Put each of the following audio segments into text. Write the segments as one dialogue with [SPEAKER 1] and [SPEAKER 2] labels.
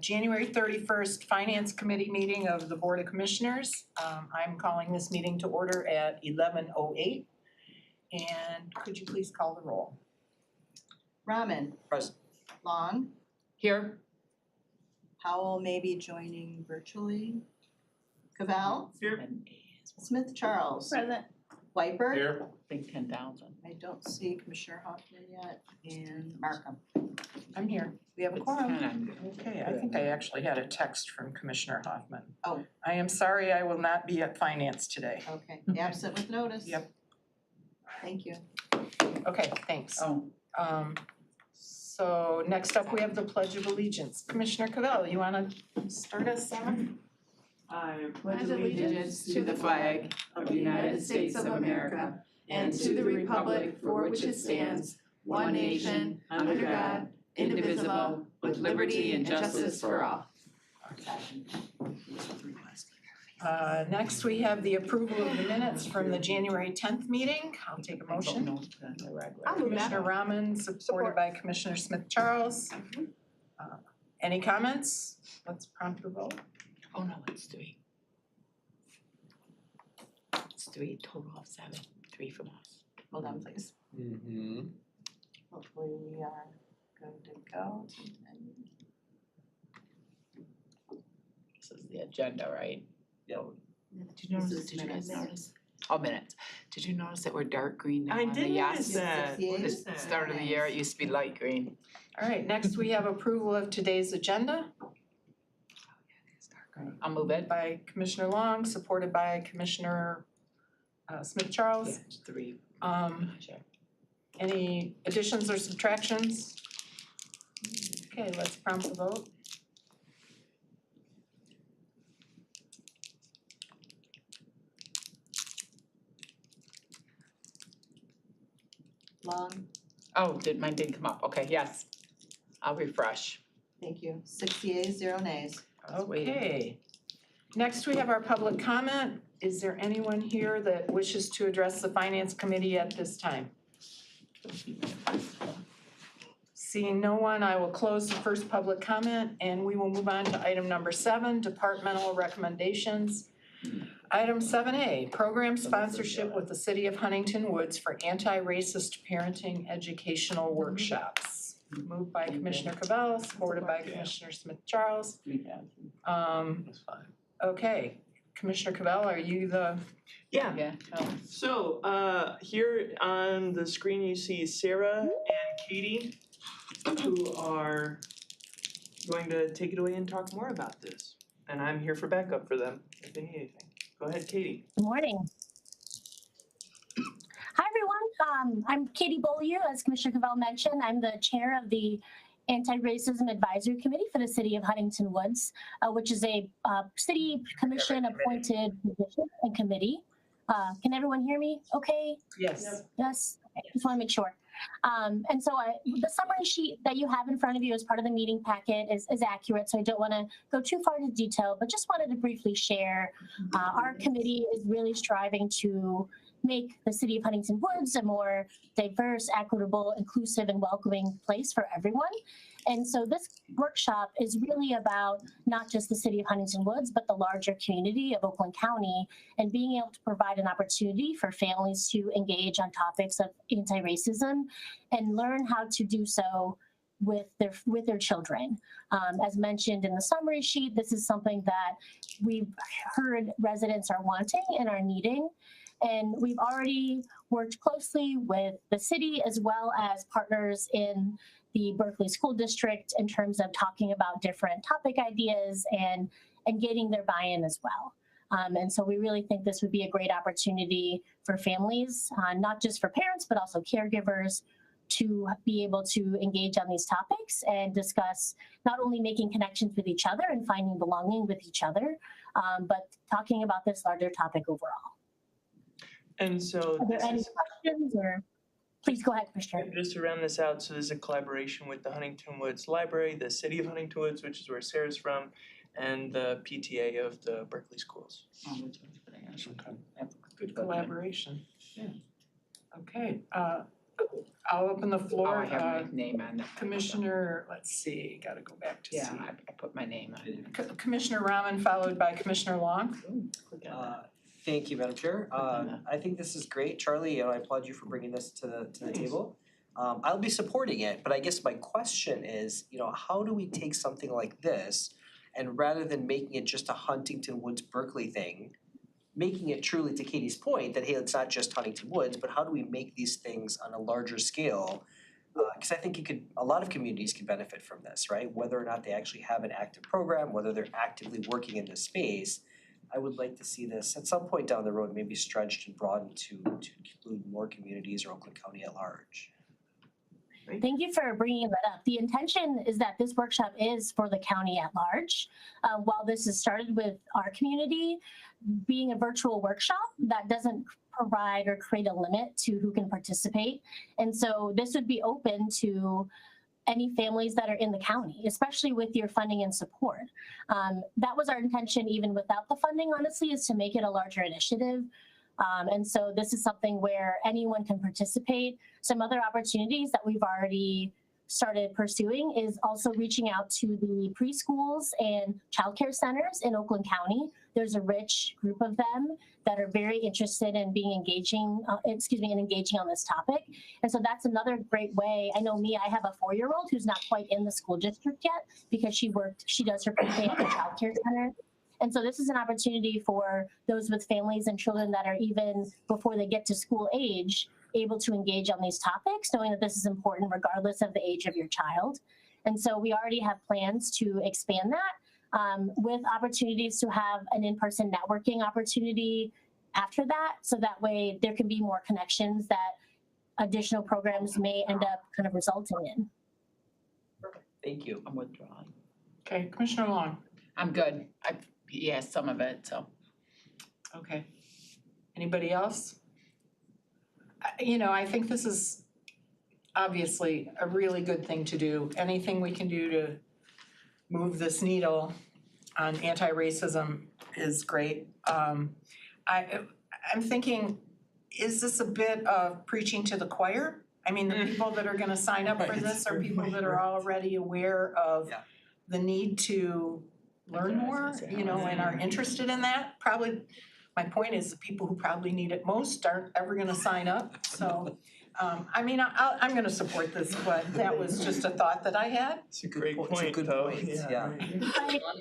[SPEAKER 1] January 31st Finance Committee meeting of the Board of Commissioners. I'm calling this meeting to order at 11:08. And could you please call the roll?
[SPEAKER 2] Rahman.
[SPEAKER 3] Present.
[SPEAKER 2] Long.
[SPEAKER 1] Here.
[SPEAKER 2] Powell may be joining virtually. Cavell.
[SPEAKER 3] Here.
[SPEAKER 2] Smith Charles.
[SPEAKER 4] Present.
[SPEAKER 2] Wiper.
[SPEAKER 3] Here.
[SPEAKER 4] Big 10,000.
[SPEAKER 2] I don't see Commissioner Hoffman yet, and Markham.
[SPEAKER 1] I'm here.
[SPEAKER 2] We have a
[SPEAKER 4] It's
[SPEAKER 2] quorum.
[SPEAKER 4] 10.
[SPEAKER 1] Okay, I think I actually had a text from Commissioner Hoffman.
[SPEAKER 2] Oh.
[SPEAKER 1] I am sorry I will not be at finance today.
[SPEAKER 2] Okay, absent with notice.
[SPEAKER 1] Yep.
[SPEAKER 2] Thank you.
[SPEAKER 1] Okay, thanks.
[SPEAKER 4] Oh,
[SPEAKER 1] So next up, we have the Pledge of Allegiance. Commissioner Cavell, you want to start us off?
[SPEAKER 5] I
[SPEAKER 4] pledge allegiance to the flag of the United States of America and to the republic for which it stands, one nation, under God, indivisible, with liberty and justice for all.
[SPEAKER 1] Next, we have the approval of the minutes from the January 10th meeting. I'll take a motion. Commissioner Rahman, supported by Commissioner Smith Charles. Any comments? Let's prompt the vote.
[SPEAKER 4] Oh, no, it's 3. It's 3, total of 7, 3 from us.
[SPEAKER 2] Hold on, please.
[SPEAKER 3] Mm-hmm.
[SPEAKER 2] Hopefully we are good to go.
[SPEAKER 4] This is the agenda, right?
[SPEAKER 3] Yep.
[SPEAKER 4] Did you guys notice? Oh, minutes. Did you notice that we're dark green now
[SPEAKER 5] I
[SPEAKER 4] on the
[SPEAKER 5] did
[SPEAKER 4] yes?
[SPEAKER 5] notice that.
[SPEAKER 2] What
[SPEAKER 4] This
[SPEAKER 2] is that?
[SPEAKER 4] start of the year, it used to be light green.
[SPEAKER 1] All right, next we have approval of today's agenda
[SPEAKER 4] I'll move it.
[SPEAKER 1] by Commissioner Long, supported by Commissioner Smith Charles.
[SPEAKER 4] Yeah, 3. Sure.
[SPEAKER 1] Any additions or subtractions? Okay, let's prompt the vote.
[SPEAKER 2] Long.
[SPEAKER 4] Oh, mine didn't come up. Okay, yes. I'll refresh.
[SPEAKER 2] Thank you. 6 yeas, 0 nays.
[SPEAKER 4] was waiting.
[SPEAKER 1] Okay. Next, we have our public comment. Is there anyone here that wishes to address the Finance Committee at this time? Seeing no one, I will close the first public comment and we will move on to item number 7, departmental recommendations. Item 7A, program sponsorship with the City of Huntington Woods for anti-racist parenting educational workshops. Moved by Commissioner Cavell, supported by Commissioner Smith Charles.
[SPEAKER 4] 3,000.
[SPEAKER 3] That's fine.
[SPEAKER 1] Okay, Commissioner Cavell, are you the?
[SPEAKER 5] Yeah,
[SPEAKER 4] Yeah. Oh.
[SPEAKER 5] so here on the screen you see Sarah and Katie, who are going to take it away and talk more about this. And I'm here for backup for them if they need anything. Go ahead, Katie.
[SPEAKER 6] Good morning. Hi, everyone. I'm Katie Beaulieu. As Commissioner Cavell mentioned, I'm the chair of the Anti-Racism Advisory Committee for the City of Huntington Woods, which is a city commission appointed position and committee. Can everyone hear me okay?
[SPEAKER 1] Yes.
[SPEAKER 6] Yes, okay. Just want to make sure. And so the summary sheet that you have in front of you as part of the meeting packet is accurate, so I don't want to go too far into detail, but just wanted to briefly share. Our committee is really striving to make the City of Huntington Woods a more diverse, equitable, inclusive, and welcoming place for everyone. And so this workshop is really about not just the City of Huntington Woods, but the larger community of Oakland County, and being able to provide an opportunity for families to engage on topics of anti-racism and learn how to do so with their children. As mentioned in the summary sheet, this is something that we've heard residents are wanting and are needing. And we've already worked closely with the city as well as partners in the Berkeley School District in terms of talking about different topic ideas and getting their buy-in as well. And so we really think this would be a great opportunity for families, not just for parents, but also caregivers, to be able to engage on these topics and discuss not only making connections with each other and finding belonging with each other, but talking about this larger topic overall.
[SPEAKER 5] And so
[SPEAKER 6] Are there any questions, or please go ahead, Commissioner.
[SPEAKER 5] just to round this out, so this is a collaboration with the Huntington Woods Library, the City of Huntington Woods, which is where Sarah's from, and the PTA of the Berkeley Schools.
[SPEAKER 1] Good collaboration. Yeah. Okay, I'll open the
[SPEAKER 4] Oh,
[SPEAKER 1] floor.
[SPEAKER 4] I have my name on that.
[SPEAKER 1] Commissioner, let's see, gotta go back to see.
[SPEAKER 4] Yeah, I put my name on it.
[SPEAKER 1] Commissioner Rahman followed by Commissioner Long.
[SPEAKER 4] Click on that.
[SPEAKER 7] Thank you, Madam Chair.
[SPEAKER 4] on
[SPEAKER 7] I think this is great. Charlie, I applaud you for bringing this to the table. I'll be supporting it, but I guess my question is, how do we take something like this and rather than making it just a Huntington Woods Berkeley thing, making it truly to Katie's point that, hey, it's not just Huntington Woods, but how do we make these things on a larger scale? Because I think a lot of communities can benefit from this, right? Whether or not they actually have an active program, whether they're actively working in this space. I would like to see this at some point down the road maybe stretched and broadened to include more communities or Oakland County at large.
[SPEAKER 6] Thank you for bringing that up. The intention is that this workshop is for the county at large. While this has started with our community, being a virtual workshop, that doesn't provide or create a limit to who can participate. And so this would be open to any families that are in the county, especially with your funding and support. That was our intention even without the funding, honestly, is to make it a larger initiative. And so this is something where anyone can participate. Some other opportunities that we've already started pursuing is also reaching out to the preschools and childcare centers in Oakland County. There's a rich group of them that are very interested in engaging on this topic. And so that's another great way. I know I have a 4-year-old who's not quite in the school district yet because she does her pre-K at the childcare center. And so this is an opportunity for those with families and children that are even before they get to school age, able to engage on these topics, knowing that this is important regardless of the age of your child. And so we already have plans to expand that with opportunities to have an in-person networking opportunity after that. So that way there can be more connections that additional programs may end up kind of resulting in.
[SPEAKER 7] Thank you.
[SPEAKER 4] I'm withdrawing.
[SPEAKER 1] Okay, Commissioner Long.
[SPEAKER 4] I'm good. He asked some of it, so.
[SPEAKER 1] Okay. Anybody else? I think this is obviously a really good thing to do. Anything we can do to move this needle on anti-racism is great. I'm thinking, is this a bit of preaching to the choir? I mean, the people that are gonna sign up for this are people that are already aware of
[SPEAKER 7] Yeah.
[SPEAKER 1] the need to learn more, and are interested in that. Probably, my point is the people who probably need it most aren't ever gonna sign up. So, I'm gonna support this, but that was just a thought that I had.
[SPEAKER 5] It's a great
[SPEAKER 7] It's a
[SPEAKER 5] point,
[SPEAKER 7] good
[SPEAKER 5] though.
[SPEAKER 7] point, yeah.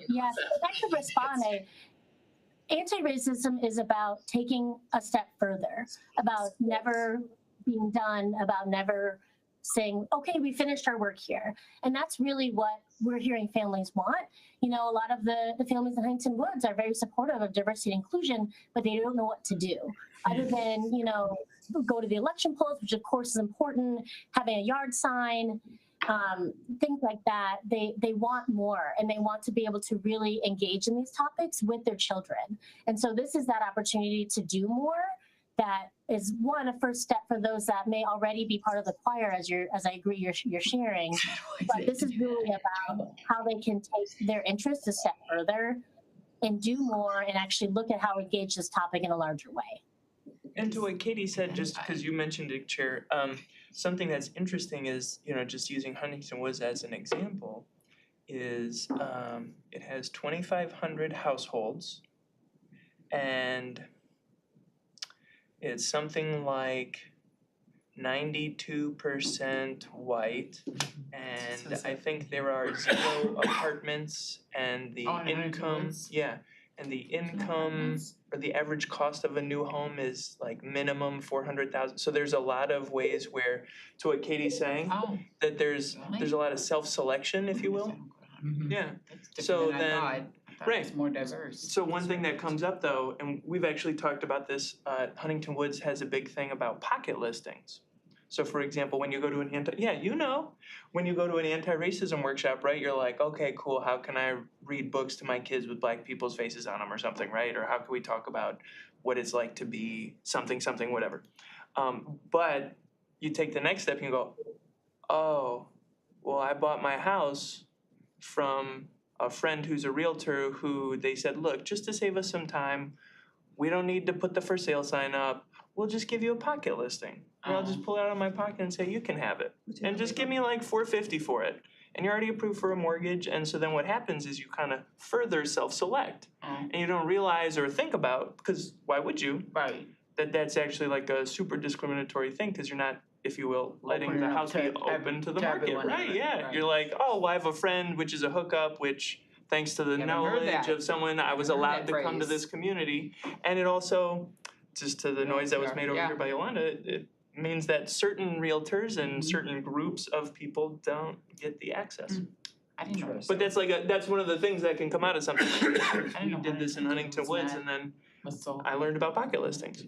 [SPEAKER 6] Yes, if I could respond, anti-racism is about taking a step further, about never being done, about never saying, okay, we finished our work here. And that's really what we're hearing families want. A lot of the families in Huntington Woods are very supportive of diversity and inclusion, but they don't know what to do other than, go to the election polls, which of course is important, having a yard sign, things like that. They want more, and they want to be able to really engage in these topics with their children. And so this is that opportunity to do more. That is a first step for those that may already be part of the choir, as I agree you're sharing. But this is really about how they can take their interests a step further and do more and actually look at how to engage this topic in a larger way.
[SPEAKER 5] And to what Katie said, just because you mentioned it, Chair, something that's interesting is, just using Huntington Woods as an example, is it has 2,500 households, and it's something like 92% white, and I think there are 0 apartments, and the income, and the income or the average cost of a new home is like minimum $400,000. So there's a lot of ways where, to what Katie's saying, that there's a lot of self-selection, if you will. Yeah. So then,
[SPEAKER 4] I thought it was more diverse.
[SPEAKER 5] So one thing that comes up though, and we've actually talked about this, Huntington Woods has a big thing about pocket listings. So for example, when you go to when you go to an anti-racism workshop, right, you're like, okay, cool, how can I read books to my kids with black people's faces on them or something, right? Or how can we talk about what it's like to be something, whatever. But you take the next step and you go, oh, well, I bought my house from a friend who's a realtor who they said, look, just to save us some time, we don't need to put the for sale sign up. we'll just give you a pocket listing. And I'll just pull it out of my pocket and say, you can have it. And just give me like $450 for it. And you're already approved for a mortgage, and so then what happens is you kind of further self-select. And you don't realize or think about, because why would you?
[SPEAKER 4] Right.
[SPEAKER 5] That that's actually like a super discriminatory thing, because you're not, if you will, letting
[SPEAKER 4] Opening
[SPEAKER 5] the
[SPEAKER 4] up
[SPEAKER 5] house be
[SPEAKER 4] to
[SPEAKER 5] open to the
[SPEAKER 4] to
[SPEAKER 5] market,
[SPEAKER 4] everyone,
[SPEAKER 5] right, yeah.
[SPEAKER 4] right.
[SPEAKER 5] You're like, oh, well, I have a friend, which is a hookup, which thanks to the
[SPEAKER 4] Haven't heard
[SPEAKER 5] knowledge
[SPEAKER 4] that.
[SPEAKER 5] of someone, I was
[SPEAKER 4] Haven't heard
[SPEAKER 5] allowed
[SPEAKER 4] that
[SPEAKER 5] to come to
[SPEAKER 4] phrase.
[SPEAKER 5] this community. And it also, just to the noise that was made over
[SPEAKER 4] Yeah.
[SPEAKER 5] here by Yolanda, it means that certain realtors and certain groups of people don't get the access.
[SPEAKER 4] I didn't know.
[SPEAKER 5] But that's like that's one of the things that can come out of something like this.
[SPEAKER 4] I didn't
[SPEAKER 5] We
[SPEAKER 4] know
[SPEAKER 5] did this in Huntington Woods, and then
[SPEAKER 4] Was so.
[SPEAKER 5] I learned about pocket listings.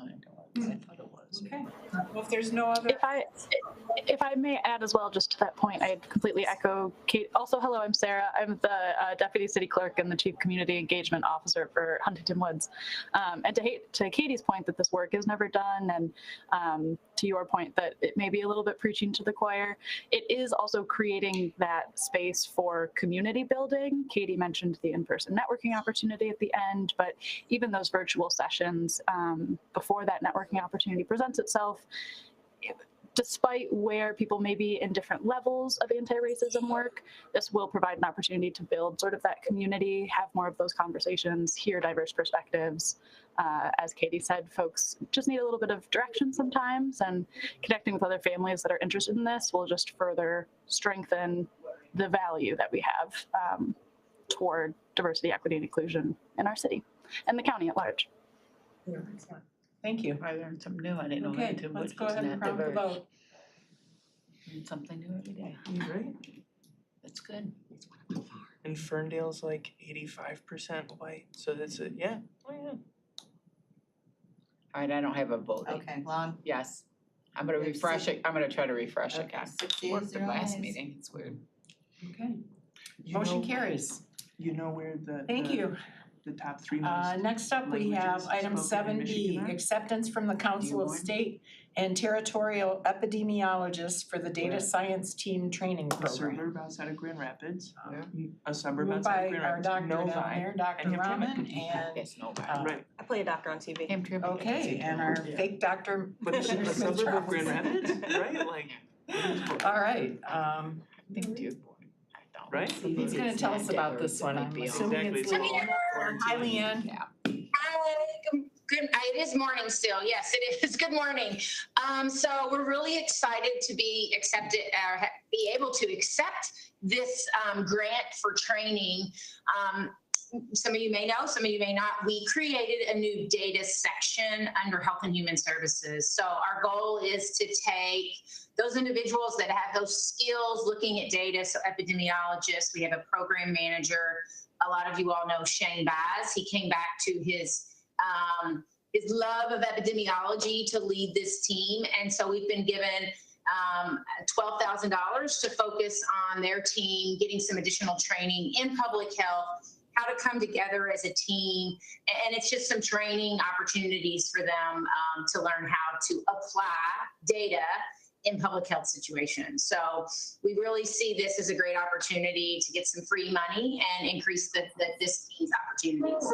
[SPEAKER 4] I thought it was.
[SPEAKER 1] Okay, well, if there's no other,
[SPEAKER 8] If I may add as well, just to that point, I completely echo Kate. Also, hello, I'm Sarah. I'm the Deputy City Clerk and the Chief Community Engagement Officer for Huntington Woods. And to Katie's point that this work is never done, and to your point that it may be a little bit preaching to the choir, it is also creating that space for community building. Katie mentioned the in-person networking opportunity at the end, but even those virtual sessions before that networking opportunity presents itself, despite where people may be in different levels of anti-racism work, this will provide an opportunity to build sort of that community, have more of those conversations, hear diverse perspectives. As Katie said, folks just need a little bit of direction sometimes, and connecting with other families that are interested in this will just further strengthen the value that we have toward diversity, equity, and inclusion in our city and the county at large.
[SPEAKER 1] excellent, thank you.
[SPEAKER 4] I learned something new. I didn't know
[SPEAKER 1] Okay,
[SPEAKER 4] Huntington
[SPEAKER 1] let's
[SPEAKER 4] Woods
[SPEAKER 1] go
[SPEAKER 4] was
[SPEAKER 1] ahead and
[SPEAKER 4] that
[SPEAKER 1] prompt the
[SPEAKER 4] diverse.
[SPEAKER 1] vote.
[SPEAKER 4] Learn something new every day.
[SPEAKER 5] Right.
[SPEAKER 4] That's good.
[SPEAKER 5] And Ferndale's like 85% white, so that's it. Yeah. Oh yeah.
[SPEAKER 4] All right, I don't have a vote.
[SPEAKER 2] Okay, Lon?
[SPEAKER 4] Yes. I'm gonna
[SPEAKER 2] There's
[SPEAKER 4] refresh it. I'm gonna try to refresh
[SPEAKER 2] Okay,
[SPEAKER 4] again.
[SPEAKER 2] 6
[SPEAKER 4] Worked
[SPEAKER 2] yeas,
[SPEAKER 4] the
[SPEAKER 2] 0
[SPEAKER 4] last
[SPEAKER 2] nays.
[SPEAKER 4] meeting. It's weird.
[SPEAKER 1] Okay,
[SPEAKER 5] You
[SPEAKER 1] motion
[SPEAKER 5] know-
[SPEAKER 1] carries.
[SPEAKER 5] You know where the
[SPEAKER 1] Thank you.
[SPEAKER 5] the top three most
[SPEAKER 1] Next up, we have
[SPEAKER 5] languages
[SPEAKER 1] item
[SPEAKER 5] spoken in
[SPEAKER 1] 7B,
[SPEAKER 5] Michigan are?
[SPEAKER 1] acceptance from the Council of
[SPEAKER 4] want?
[SPEAKER 1] State and Territorial Epidemiologists for the Data
[SPEAKER 5] Where?
[SPEAKER 1] Science Team Training
[SPEAKER 5] a
[SPEAKER 1] Program.
[SPEAKER 5] suburb outside of Grand Rapids.
[SPEAKER 4] Yeah.
[SPEAKER 5] A suburb
[SPEAKER 1] Moved
[SPEAKER 5] outside
[SPEAKER 1] by
[SPEAKER 5] of Grand
[SPEAKER 1] our
[SPEAKER 5] Rapids.
[SPEAKER 1] doctor down
[SPEAKER 5] Novi.
[SPEAKER 1] there, Dr.
[SPEAKER 5] and Hamtramck.
[SPEAKER 1] Rahman, and,
[SPEAKER 4] Yes, no.
[SPEAKER 5] Right.
[SPEAKER 9] I play a doctor on TV.
[SPEAKER 1] okay, and our
[SPEAKER 5] Yeah.
[SPEAKER 1] fake Dr.
[SPEAKER 5] But a
[SPEAKER 1] Commissioner
[SPEAKER 5] suburb of Grand
[SPEAKER 1] Smith-Charles.
[SPEAKER 5] Rapids, right? Like,
[SPEAKER 1] All right,
[SPEAKER 4] I think Dearborn. I don't.
[SPEAKER 5] Right?
[SPEAKER 1] he's gonna tell us about this one, I'm assuming it's
[SPEAKER 5] Exactly.
[SPEAKER 1] Leanne. Hi, Leanne.
[SPEAKER 4] Yeah.
[SPEAKER 10] Good, it is morning still, yes, it is, good morning. So we're really excited to be be able to accept this grant for training. Some of you may know, some of you may not, we created a new data section under Health and Human Services. So our goal is to take those individuals that have those skills looking at data, so epidemiologists, we have a program manager. A lot of you all know Shane Baz. He came back to his love of epidemiology to lead this team. And so we've been given $12,000 to focus on their team, getting some additional training in public health, how to come together as a team. And it's just some training opportunities for them to learn how to apply data in public health situations. So we really see this as a great opportunity to get some free money and increase this team's opportunities.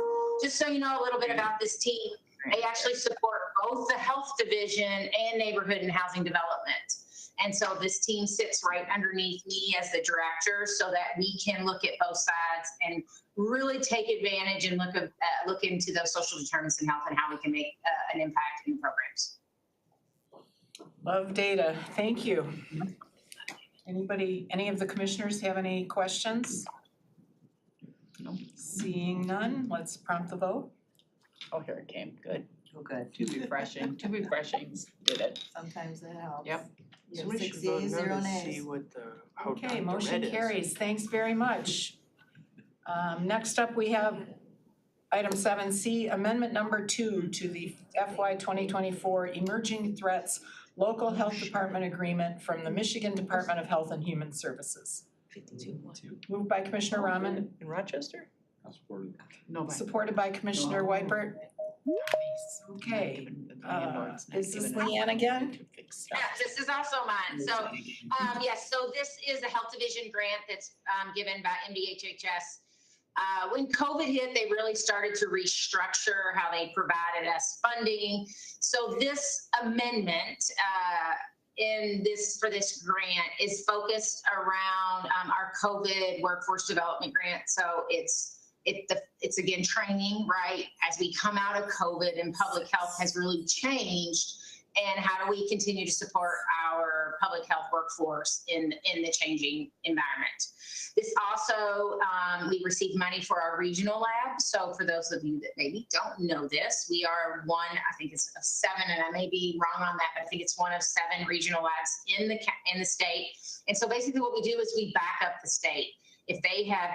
[SPEAKER 10] Just so you know a little bit about this team, they actually support both the health division and neighborhood and housing development. And so this team sits right underneath me as the director so that we can look at both sides and really take advantage and look into those social determinants in health and how we can make an impact in the programs.
[SPEAKER 1] Love data, thank you. Any of the commissioners have any questions?
[SPEAKER 4] No.
[SPEAKER 1] Seeing none, let's prompt the vote.
[SPEAKER 4] Oh, here it came. Good.
[SPEAKER 2] Oh, good.
[SPEAKER 4] Too refreshing. Too refreshing. Did it.
[SPEAKER 2] Sometimes that helps.
[SPEAKER 4] Yep.
[SPEAKER 2] You have
[SPEAKER 5] Somebody
[SPEAKER 2] 6
[SPEAKER 5] should vote
[SPEAKER 2] yeas,
[SPEAKER 5] no
[SPEAKER 2] 0
[SPEAKER 5] to see
[SPEAKER 2] nays.
[SPEAKER 5] what how
[SPEAKER 1] Okay,
[SPEAKER 5] dark the
[SPEAKER 1] motion
[SPEAKER 5] red is.
[SPEAKER 1] carries, thanks very much. Next up, we have item 7C, amendment number 2 to the FY 2024 Emerging Threats Local Health Department Agreement from the Michigan Department of Health and Human Services. Moved by Commissioner Rahman,
[SPEAKER 5] In Rochester?
[SPEAKER 4] No.
[SPEAKER 1] supported by Commissioner
[SPEAKER 4] No.
[SPEAKER 1] Weipert. Okay, is this Leanne again?
[SPEAKER 10] Yeah, this is also mine. So, yes, so this is a health division grant that's given by MDHHS When COVID hit, they really started to restructure how they provided us funding. So this amendment for this grant is focused around our COVID workforce development grant. So it's again training, right? As we come out of COVID and public health has really changed, and how do we continue to support our public health workforce in the changing environment? This also, we received money for our regional lab. So for those of you that maybe don't know this, we are one, I think it's of 7, and I may be wrong on that, but I think it's one of 7 regional labs in the state. And so basically what we do is we back up the state. If they have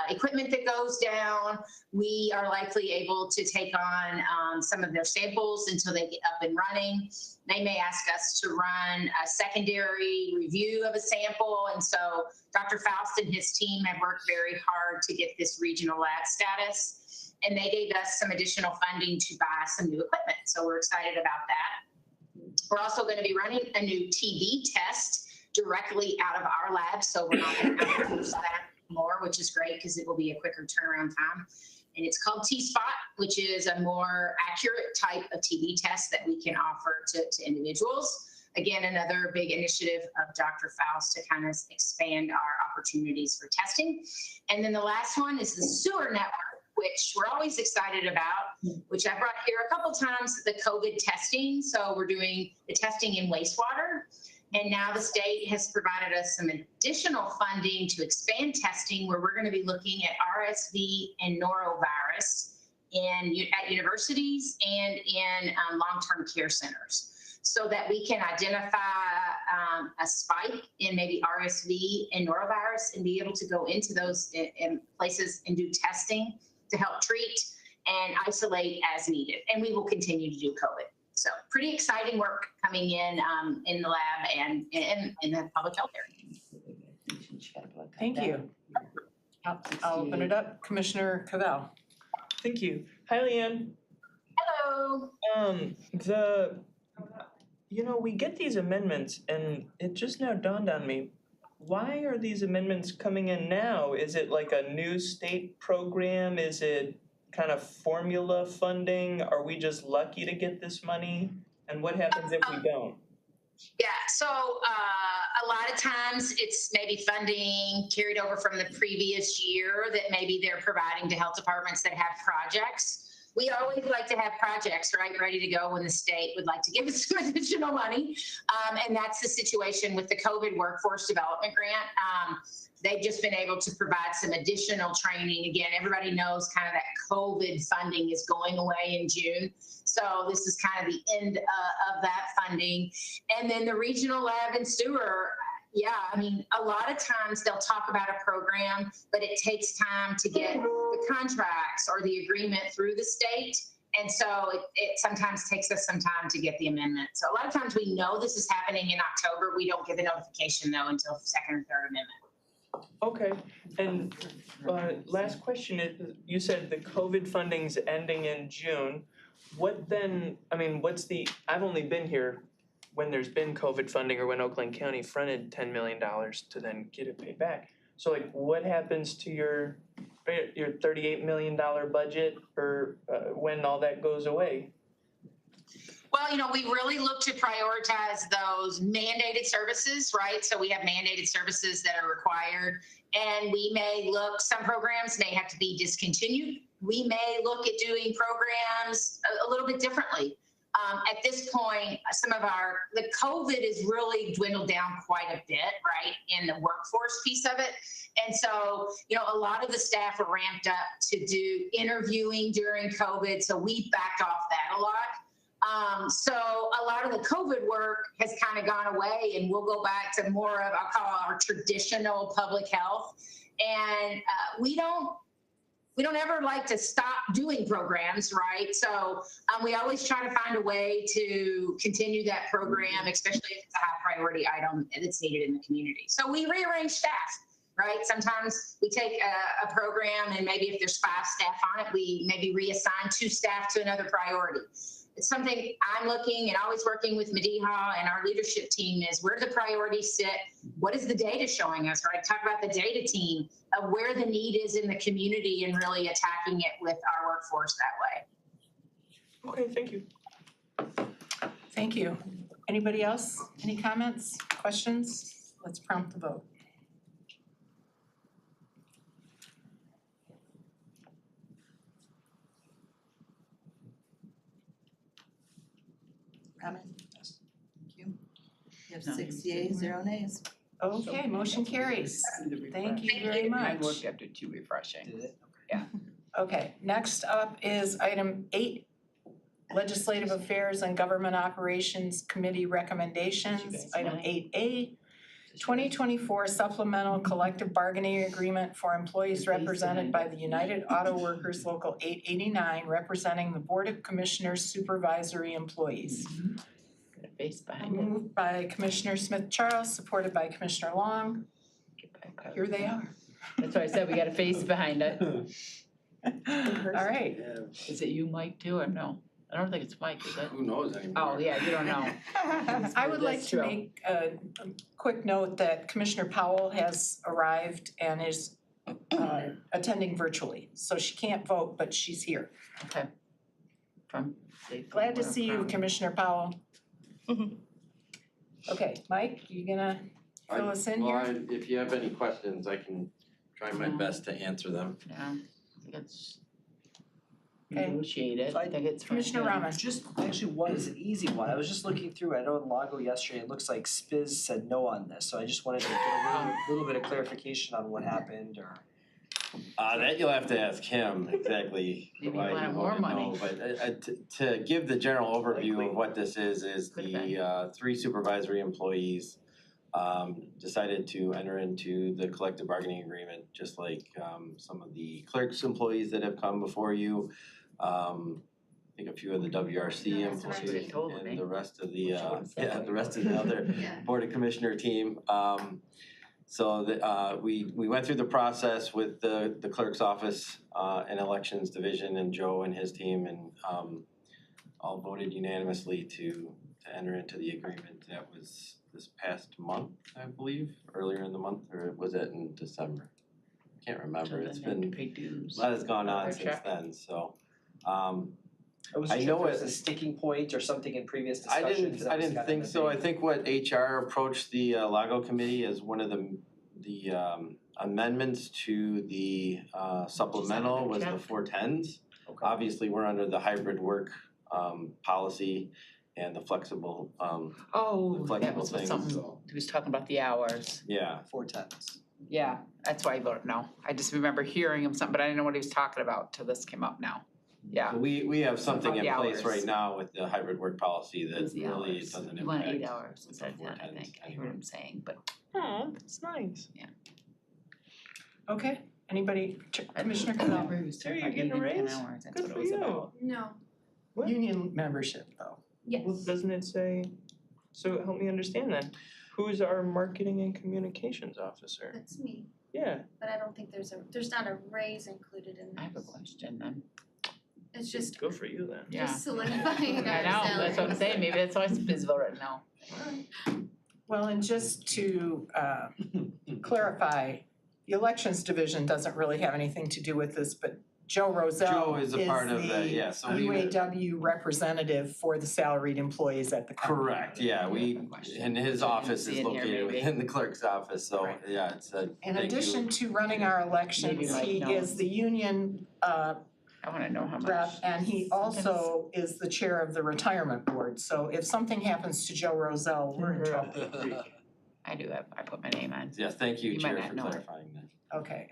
[SPEAKER 10] equipment that goes down, we are likely able to take on some of their samples until they get up and running. They may ask us to run a secondary review of a sample. And so Dr. Faust and his team have worked very hard to get this regional lab status. And they gave us some additional funding to buy some new equipment. So we're excited about that. We're also going to be running a new TB test directly out of our lab. So we're not going to outsource that more, which is great because it will be a quicker turnaround time. And it's called T-Spot, which is a more accurate type of TB test that we can offer to individuals. Again, another big initiative of Dr. Faust to kind of expand our opportunities for testing. And then the last one is the sewer network, which we're always excited about, which I brought here a couple times, the COVID testing. So we're doing the testing in wastewater. And now the state has provided us some additional funding to expand testing, where we're going to be looking at RSV and norovirus at universities and in long-term care centers, so that we can identify a spike in maybe RSV and norovirus and be able to go into those places and do testing to help treat and isolate as needed. And we will continue to do COVID. So pretty exciting work coming in the lab and in the public health area.
[SPEAKER 1] Thank you. I'll open it up. Commissioner Cavell.
[SPEAKER 5] Thank you. Hi, Leanne.
[SPEAKER 10] Hello.
[SPEAKER 5] We get these amendments, and it just now dawned on me, why are these amendments coming in now? Is it like a new state program? Is it kind of formula funding? Are we just lucky to get this money? And what happens if we don't?
[SPEAKER 10] Yeah, so a lot of times it's maybe funding carried over from the previous year that maybe they're providing to health departments that have projects. We always like to have projects, right, ready to go when the state would like to give us some additional money. And that's the situation with the COVID Workforce Development Grant. They've just been able to provide some additional training. Again, everybody knows kind of that COVID funding is going away in June. So this is kind of the end of that funding. And then the regional lab and sewer, yeah, I mean, a lot of times they'll talk about a program, but it takes time to get the contracts or the agreement through the state. And so it sometimes takes us some time to get the amendment. So a lot of times we know this is happening in October. We don't get the notification though until second or third amendment.
[SPEAKER 5] Okay, and last question is, you said the COVID funding's ending in June. What then, I've only been here when there's been COVID funding or when Oakland County fronted $10 million to then get it paid back. So what happens to your $38 million budget or when all that goes away?
[SPEAKER 10] Well, we really look to prioritize those mandated services, right? So we have mandated services that are required, and we may look, some programs may have to be discontinued. We may look at doing programs a little bit differently. At this point, the COVID has really dwindled down quite a bit, right, in the workforce piece of it. And so, a lot of the staff are ramped up to do interviewing during COVID. So we backed off that a lot. So a lot of the COVID work has kind of gone away, and we'll go back to more of, I'll call our traditional public health. And we don't ever like to stop doing programs, right? So we always try to find a way to continue that program, especially if it's a high priority item that's needed in the community. So we rearrange staff, right? Sometimes we take a program, and maybe if there's 5 staff on it, we maybe reassign 2 staff to another priority. something I'm looking and always working with Mediha and our leadership team is where do the priorities sit? What is the data showing us, right? Talk about the data team of where the need is in the community and really attacking it with our workforce that way.
[SPEAKER 5] Okay, thank you.
[SPEAKER 1] Thank you. Anybody else? Any comments, questions? Let's prompt the vote.
[SPEAKER 2] Robin? Thank you. You have 6 yeas, 0 nays.
[SPEAKER 1] Okay, motion carries. Thank you very much.
[SPEAKER 4] worked after 2 refreshing.
[SPEAKER 7] Did it?
[SPEAKER 1] Okay, next up is item 8, Legislative Affairs and Government Operations Committee recommendations. Item 8A, 2024 supplemental collective bargaining agreement for employees represented by the United Auto Workers Local 889, representing the Board of Commissioners supervisory employees.
[SPEAKER 4] Got a face behind it.
[SPEAKER 1] Moved by Commissioner Smith Charles, supported by Commissioner Long.
[SPEAKER 4] Get back up.
[SPEAKER 1] Here they are.
[SPEAKER 4] That's why I said we got a face behind it.
[SPEAKER 1] All right.
[SPEAKER 4] Is it you, Mike, too, or no? I don't think it's Mike, is it?
[SPEAKER 3] Who knows anymore?
[SPEAKER 4] Oh, yeah, you don't know.
[SPEAKER 1] I would like
[SPEAKER 4] That's
[SPEAKER 1] to
[SPEAKER 4] true.
[SPEAKER 1] make a quick note that Commissioner Powell has arrived and is attending virtually. So she can't vote, but she's here.
[SPEAKER 4] Okay. From.
[SPEAKER 1] Glad to see you, Commissioner Powell. Okay, Mike, you gonna fill us in
[SPEAKER 9] Well,
[SPEAKER 1] here?
[SPEAKER 9] if you have any questions, I can try my best to answer them.
[SPEAKER 4] Yeah, I think it's
[SPEAKER 1] Okay.
[SPEAKER 4] negotiated. I think it's.
[SPEAKER 1] Commissioner Rahman.
[SPEAKER 7] Just actually one is an easy one. I was just looking through, I know in Lago yesterday, it looks like Spiz said no on this, so I just wanted to get a little bit of clarification on what happened or.
[SPEAKER 9] That you'll have to ask him exactly
[SPEAKER 4] Maybe he
[SPEAKER 9] why
[SPEAKER 4] wanted
[SPEAKER 9] he
[SPEAKER 4] more
[SPEAKER 9] voted
[SPEAKER 4] money.
[SPEAKER 9] no, but to give the general overview of what this is
[SPEAKER 4] Could've been.
[SPEAKER 9] the 3 supervisory employees decided to enter into the collective bargaining agreement, just like some of the clerk's employees that have come before you. I think a few of the WRC
[SPEAKER 4] That's what I
[SPEAKER 9] employees
[SPEAKER 4] told me.
[SPEAKER 9] and the rest of the
[SPEAKER 4] said what
[SPEAKER 9] the
[SPEAKER 4] you
[SPEAKER 9] rest of the other Board of Commissioner team. So we went through the process with the clerk's office and elections division and Joe and his team and all voted unanimously to enter into the agreement. That was this past month, I believe, earlier in the month, or was it in December? Can't remember. It's been
[SPEAKER 4] Pay dues.
[SPEAKER 9] a lot has gone on
[SPEAKER 4] Or
[SPEAKER 9] since
[SPEAKER 4] check.
[SPEAKER 9] then, so
[SPEAKER 7] I was
[SPEAKER 9] I
[SPEAKER 7] sure
[SPEAKER 9] know
[SPEAKER 7] if there was
[SPEAKER 9] it-
[SPEAKER 7] a sticking point or something in previous
[SPEAKER 9] I
[SPEAKER 7] discussions.
[SPEAKER 9] didn't think so. I think what HR approached the Lago committee as one of the amendments to the supplemental was the 410s.
[SPEAKER 7] Okay.
[SPEAKER 9] Obviously, we're under the hybrid work policy and the flexible,
[SPEAKER 4] Oh,
[SPEAKER 9] the
[SPEAKER 4] that
[SPEAKER 9] flexible
[SPEAKER 4] was what
[SPEAKER 9] things,
[SPEAKER 4] something,
[SPEAKER 9] so,
[SPEAKER 4] he was talking about the hours.
[SPEAKER 9] yeah.
[SPEAKER 7] 410s.
[SPEAKER 4] Yeah, that's why I voted no. I just remember hearing him something, but I didn't know what he was talking about till this came up now. Yeah.
[SPEAKER 9] So we have something in
[SPEAKER 4] About the
[SPEAKER 9] place
[SPEAKER 4] hours.
[SPEAKER 9] right now with the hybrid work policy that
[SPEAKER 4] It's the
[SPEAKER 9] really
[SPEAKER 4] hours.
[SPEAKER 9] doesn't
[SPEAKER 4] You want
[SPEAKER 9] impact.
[SPEAKER 4] 8 hours instead of 10, I
[SPEAKER 9] 410s
[SPEAKER 4] think. I heard
[SPEAKER 9] anymore.
[SPEAKER 4] him saying, but
[SPEAKER 5] Oh, that's nice.
[SPEAKER 1] Okay, anybody, Commissioner
[SPEAKER 4] I
[SPEAKER 1] Canal?
[SPEAKER 4] remember he was talking
[SPEAKER 5] Hey,
[SPEAKER 4] about
[SPEAKER 5] you're getting a
[SPEAKER 4] even 10
[SPEAKER 5] raise?
[SPEAKER 4] hours. That's
[SPEAKER 5] Good
[SPEAKER 4] what
[SPEAKER 5] for
[SPEAKER 4] it was
[SPEAKER 5] you.
[SPEAKER 4] about.
[SPEAKER 2] No.
[SPEAKER 5] What?
[SPEAKER 1] Union membership though.
[SPEAKER 2] Yes.
[SPEAKER 5] Well, doesn't it say, so help me understand then, who's our marketing and communications officer?
[SPEAKER 11] That's me,
[SPEAKER 5] Yeah,
[SPEAKER 11] but I don't think there's not a raise included in
[SPEAKER 4] I have a
[SPEAKER 11] this.
[SPEAKER 4] question then.
[SPEAKER 11] It's just,
[SPEAKER 5] good for you then.
[SPEAKER 4] Yeah.
[SPEAKER 11] just solidifying our
[SPEAKER 4] I know, that's what I'm
[SPEAKER 11] salaries.
[SPEAKER 4] saying. Maybe that's why Spiz voted no.
[SPEAKER 1] Well, and just to clarify, the elections division doesn't really have anything to do with this, but Joe Rozell
[SPEAKER 9] Joe is a part of that, yeah, so we would-
[SPEAKER 1] UAW representative for the salaried employees at the company.
[SPEAKER 9] Correct, yeah, and his office
[SPEAKER 4] See
[SPEAKER 9] is
[SPEAKER 4] it here,
[SPEAKER 9] located
[SPEAKER 4] maybe.
[SPEAKER 9] within the clerk's office, so
[SPEAKER 1] Right.
[SPEAKER 9] yeah, it's a,
[SPEAKER 1] In
[SPEAKER 9] thank you.
[SPEAKER 1] addition to running our elections,
[SPEAKER 4] Maybe Mike
[SPEAKER 1] he
[SPEAKER 4] knows.
[SPEAKER 1] is the union
[SPEAKER 4] I wanna know how much.
[SPEAKER 1] rep, and he also is the chair of the retirement board. So if something happens to Joe Rozell, we're in trouble.
[SPEAKER 4] I do have, I put my name on.
[SPEAKER 9] Yeah, thank you,
[SPEAKER 4] You might
[SPEAKER 9] Chair,
[SPEAKER 4] not
[SPEAKER 9] for
[SPEAKER 4] know it.
[SPEAKER 9] clarifying that.
[SPEAKER 1] Okay,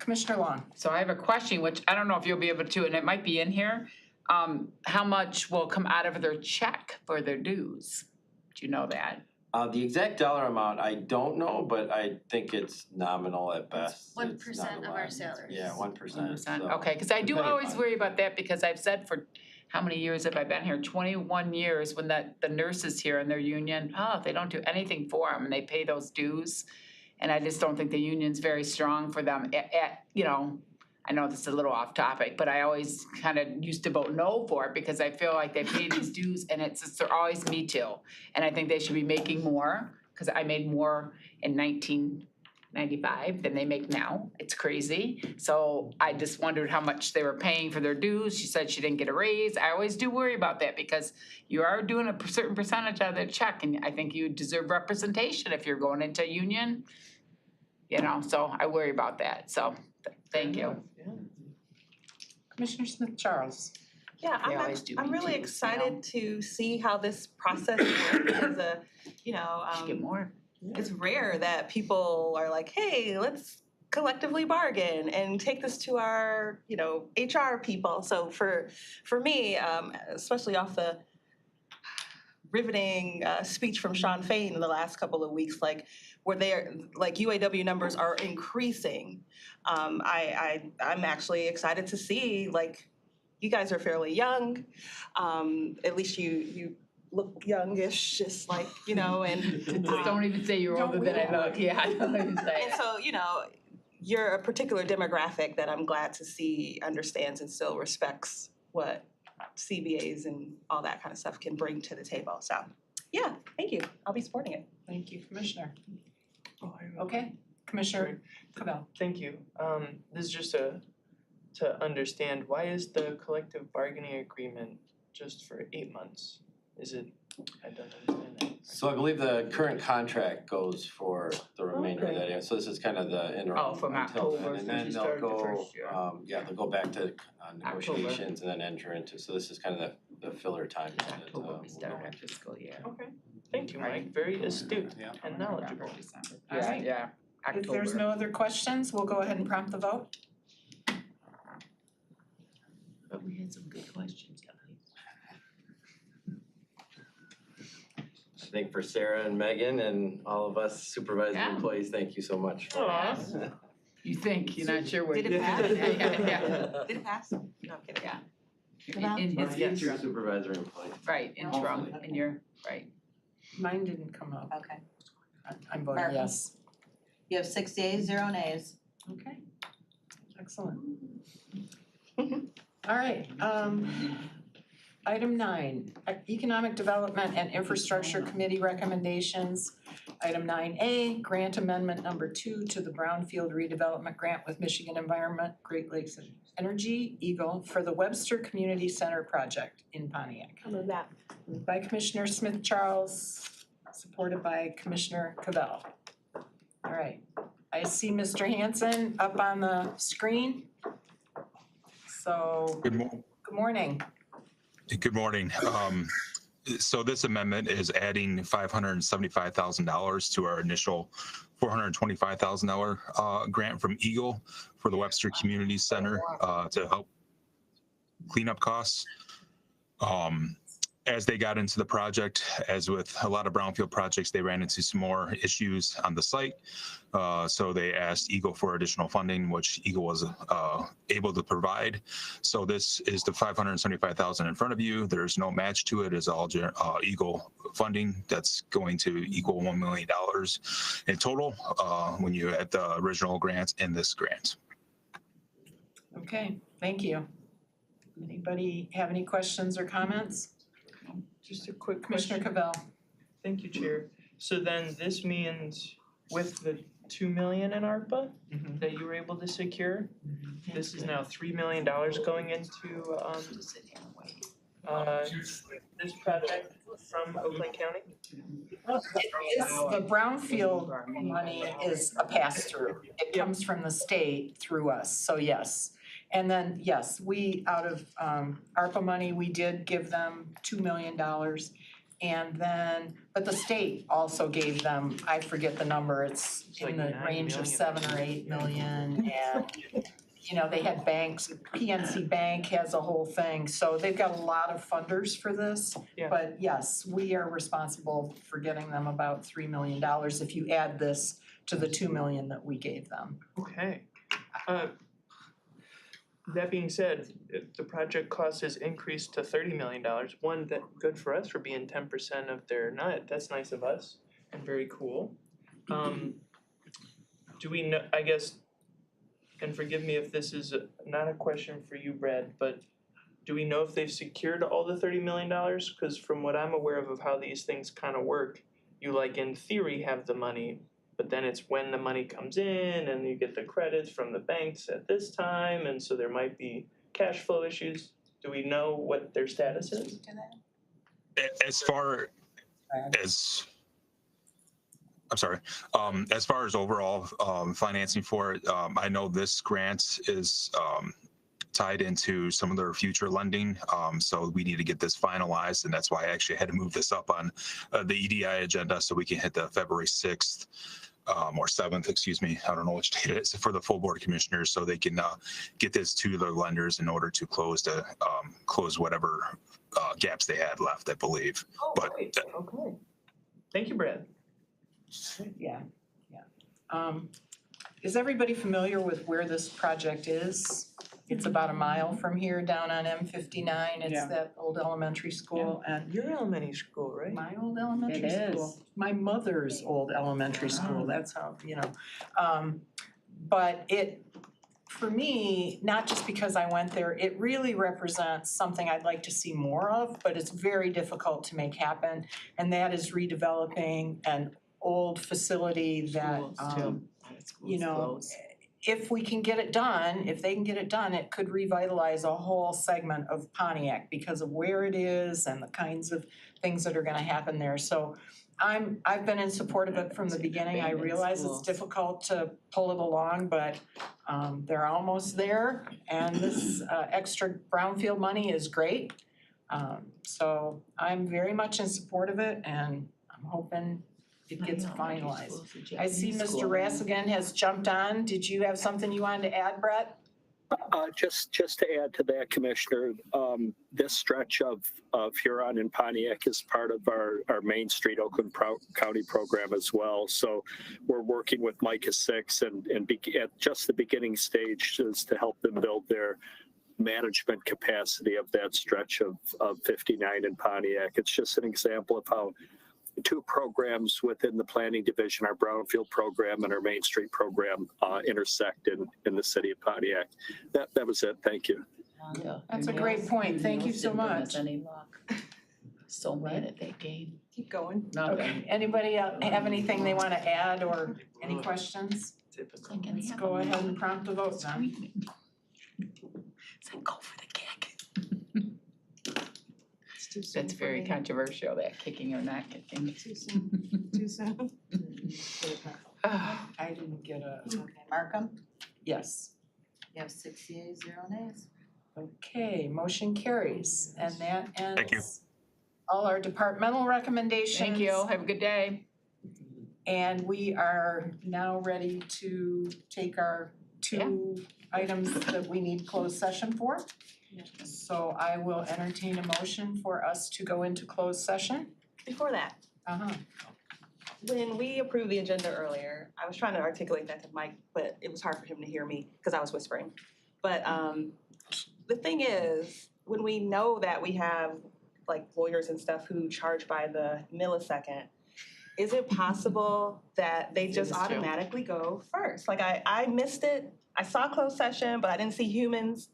[SPEAKER 1] Commissioner Long.
[SPEAKER 4] So I have a question, which I don't know if you'll be able to, and it might be in here. How much will come out of their check for their dues? Do you know that?
[SPEAKER 9] The exact dollar amount, I don't know, but I think it's nominal at best.
[SPEAKER 11] 1%
[SPEAKER 9] It's not a
[SPEAKER 11] of
[SPEAKER 9] lot.
[SPEAKER 11] our salaries.
[SPEAKER 9] Yeah, 1%, so.
[SPEAKER 4] Okay, cause I do
[SPEAKER 9] depending
[SPEAKER 4] always
[SPEAKER 9] upon-
[SPEAKER 4] worry about that because I've said for, how many years have I been here? 21 years when the nurses here in their union, they don't do anything for them and they pay those dues. And I just don't think the union's very strong for them I know this is a little off topic, but I always kind of used to vote no for it because I feel like they pay these dues and they're always me too. And I think they should be making more, because I made more in 1995 than they make now. It's crazy. So I just wondered how much they were paying for their dues. She said she didn't get a raise. I always do worry about that because you are doing a certain percentage out of their check, and I think you deserve representation if you're going into a union. You know, so I worry about that. So thank you.
[SPEAKER 5] Yeah.
[SPEAKER 1] Commissioner Smith Charles.
[SPEAKER 12] Yeah,
[SPEAKER 4] They always do
[SPEAKER 12] I'm
[SPEAKER 4] me
[SPEAKER 12] really
[SPEAKER 4] too, you
[SPEAKER 12] excited to see how this process works as a,
[SPEAKER 4] Should get more.
[SPEAKER 12] it's rare that people are like, hey, let's collectively bargain and take this to our, HR people. So for me, especially off the riveting speech from Sean Fain in the last couple of weeks, like where they're like UAW numbers are increasing. I'm actually excited to see, like, you guys are fairly young. At least you look youngish, just like, and
[SPEAKER 4] Don't even say you're older than I look. Yeah, don't even say
[SPEAKER 12] and
[SPEAKER 4] it.
[SPEAKER 12] so, you're a particular demographic that I'm glad to see understands and still respects what CBAs and all that kind of stuff can bring to the table. So, yeah, thank you. I'll be supporting it.
[SPEAKER 1] Thank you, Commissioner.
[SPEAKER 5] Oh, I-
[SPEAKER 1] Okay, Commissioner Cavell.
[SPEAKER 5] Thank you. This is just to understand, why is the collective bargaining agreement just for 8 months? Is it, I don't understand that.
[SPEAKER 9] So I believe the current contract goes for the remainder of
[SPEAKER 5] Okay.
[SPEAKER 9] that year, so this is kind of the interim
[SPEAKER 4] Oh, from
[SPEAKER 9] until then.
[SPEAKER 4] October,
[SPEAKER 9] And
[SPEAKER 4] since
[SPEAKER 9] then
[SPEAKER 4] you
[SPEAKER 9] they'll
[SPEAKER 4] started the
[SPEAKER 9] go,
[SPEAKER 4] first year.
[SPEAKER 9] they'll go back to negotiations and then enter into, so this is kind of the filler time. that,
[SPEAKER 4] October, we
[SPEAKER 9] we'll
[SPEAKER 4] start
[SPEAKER 9] go
[SPEAKER 4] our
[SPEAKER 9] into.
[SPEAKER 4] fiscal year.
[SPEAKER 5] Okay, thank you, Mike, very astute
[SPEAKER 9] Yeah.
[SPEAKER 5] and knowledgeable.
[SPEAKER 1] All right.
[SPEAKER 4] Yeah,
[SPEAKER 1] If there's
[SPEAKER 4] October.
[SPEAKER 1] no other questions, we'll go ahead and prompt the vote.
[SPEAKER 4] But we had some good questions, guys.
[SPEAKER 9] I think for Sarah and Megan and all of us supervising
[SPEAKER 4] Yeah.
[SPEAKER 9] employees, thank you so much.
[SPEAKER 5] Aw.
[SPEAKER 4] You think, you're not sure where.
[SPEAKER 12] Did it
[SPEAKER 4] you-
[SPEAKER 12] pass?
[SPEAKER 4] Yeah, yeah,
[SPEAKER 12] Did it pass? No, I'm kidding.
[SPEAKER 4] yeah.
[SPEAKER 12] Cavell?
[SPEAKER 4] In his
[SPEAKER 9] Future
[SPEAKER 4] intro,
[SPEAKER 9] supervisor employee.
[SPEAKER 4] right, intro, and you're, right.
[SPEAKER 1] Mine didn't come up.
[SPEAKER 2] Okay.
[SPEAKER 1] I'm voting
[SPEAKER 2] Martha?
[SPEAKER 1] yes.
[SPEAKER 2] You have 6 yeas, 0 nays.
[SPEAKER 1] Okay, excellent. All right, item 9, Economic Development and Infrastructure Committee recommendations. Item 9A, grant amendment number 2 to the Brownfield redevelopment grant with Michigan Environment, Great Lakes Energy, Eagle, for the Webster Community Center project in Pontiac.
[SPEAKER 12] I love that.
[SPEAKER 1] Moved by Commissioner Smith Charles, supported by Commissioner Cavell. All right, I see Mr. Hanson up on the screen. So,
[SPEAKER 13] Good
[SPEAKER 1] morning.
[SPEAKER 13] Good morning. So this amendment is adding $575,000 to our initial $425,000 grant from Eagle for the Webster Community Center to help clean up costs. As they got into the project, as with a lot of brownfield projects, they ran into some more issues on the site. So they asked Eagle for additional funding, which Eagle was able to provide. So this is the $575,000 in front of you. There's no match to it. It's all Eagle funding that's going to equal $1 million in total when you add the original grant and this grant.
[SPEAKER 1] Okay, thank you. Anybody have any questions or comments?
[SPEAKER 5] Just a quick
[SPEAKER 1] Commissioner
[SPEAKER 5] question.
[SPEAKER 1] Cavell.
[SPEAKER 5] Thank you, Chair. So then this means with the 2 million in ARPA that you were able to secure, this is now $3 million going into this project from Oakland County?
[SPEAKER 1] The brownfield money is a pass-through. It comes from the state through us, so yes. And then, yes, we, out of ARPA money, we did give them $2 million. And then, but the state also gave them, I forget the number, it's
[SPEAKER 5] like
[SPEAKER 1] in the
[SPEAKER 5] 9
[SPEAKER 1] range of
[SPEAKER 5] million.
[SPEAKER 1] 7 or 8 million. And, they had banks, PNC Bank has a whole thing, so they've got a lot of funders for this.
[SPEAKER 5] Yeah.
[SPEAKER 1] But yes, we are responsible for getting them about $3 million if you add this to the 2 million that we gave them.
[SPEAKER 5] Okay. That being said, if the project cost has increased to $30 million. One, that good for us for being 10% of their nut. That's nice of us and very cool. Do we know, I guess, and forgive me if this is not a question for you, Brad, but do we know if they've secured all the $30 million? Cause from what I'm aware of how these things kind of work, you like in theory have the money, but then it's when the money comes in and you get the credits from the banks at this time, and so there might be cash flow issues. Do we know what their status is?
[SPEAKER 13] As far as, I'm sorry, as far as overall financing for it, I know this grant is tied into some of their future lending. So we need to get this finalized, and that's why I actually had to move this up on the EDI agenda so we can hit the February 6th or 7th, excuse me. I don't know which date it is for the full board of commissioners, so they can get this to their lenders in order to close whatever gaps they had left, I believe.
[SPEAKER 5] Oh,
[SPEAKER 13] But
[SPEAKER 5] great. Okay. Thank you, Brad.
[SPEAKER 1] Yeah. Is everybody familiar with where this project is? It's about a mile from here down on M59. It's
[SPEAKER 4] Yeah.
[SPEAKER 1] that old elementary school and
[SPEAKER 5] Your elementary school, right?
[SPEAKER 1] my old elementary
[SPEAKER 4] It
[SPEAKER 1] school.
[SPEAKER 4] is.
[SPEAKER 1] My mother's old elementary school, that's how, but it, for me, not just because I went there, it really represents something I'd like to see more of, but it's very difficult to make happen. And that is redeveloping an old facility that, if we can get it done, if they can get it done, it could revitalize a whole segment of Pontiac because of where it is and the kinds of things that are gonna happen there. So I've been in support of it from the beginning. I realize it's difficult to pull it along, but they're almost there. And this extra brownfield money is great. So I'm very much in support of it, and I'm hoping it gets finalized. I see Mr. Rassigan has jumped on. Did you have something you wanted to add, Brett?
[SPEAKER 14] Just to add to that, Commissioner, this stretch of Huron and Pontiac is part of our Main Street Oakland County program as well. So we're working with Micah 6 and at just the beginning stages to help them build their management capacity of that stretch of 59 in Pontiac. It's just an example of how two programs within the planning division, our Brownfield program and our Main Street program, intersect in the city of Pontiac. That was it. Thank you.
[SPEAKER 1] That's a great point. Thank you so much.
[SPEAKER 4] So mad at that game.
[SPEAKER 12] Keep going.
[SPEAKER 1] Okay, anybody have anything they want to add or any questions?
[SPEAKER 5] Typical.
[SPEAKER 1] Let's go ahead and prompt the vote then.
[SPEAKER 4] Go for the kick. That's very controversial, that kicking or not kicking.
[SPEAKER 12] Too soon.
[SPEAKER 1] I didn't get a,
[SPEAKER 2] Okay, Markham,
[SPEAKER 1] yes.
[SPEAKER 2] you have 6 yeas, 0 nays.
[SPEAKER 1] Okay, motion carries, and that
[SPEAKER 13] Thank you.
[SPEAKER 1] ends all our departmental recommendations.
[SPEAKER 4] Thank you, have a good day.
[SPEAKER 1] And we are now ready to take our two items that we need closed session for. So I will entertain a motion for us to go into closed session.
[SPEAKER 12] Before that, when we approved the agenda earlier, I was trying to articulate that to Mike, but it was hard for him to hear me because I was whispering. But the thing is, when we know that we have like lawyers and stuff who charge by the millisecond, is it possible that they just automatically go first? Like I missed it. I saw closed session, but I didn't see humans.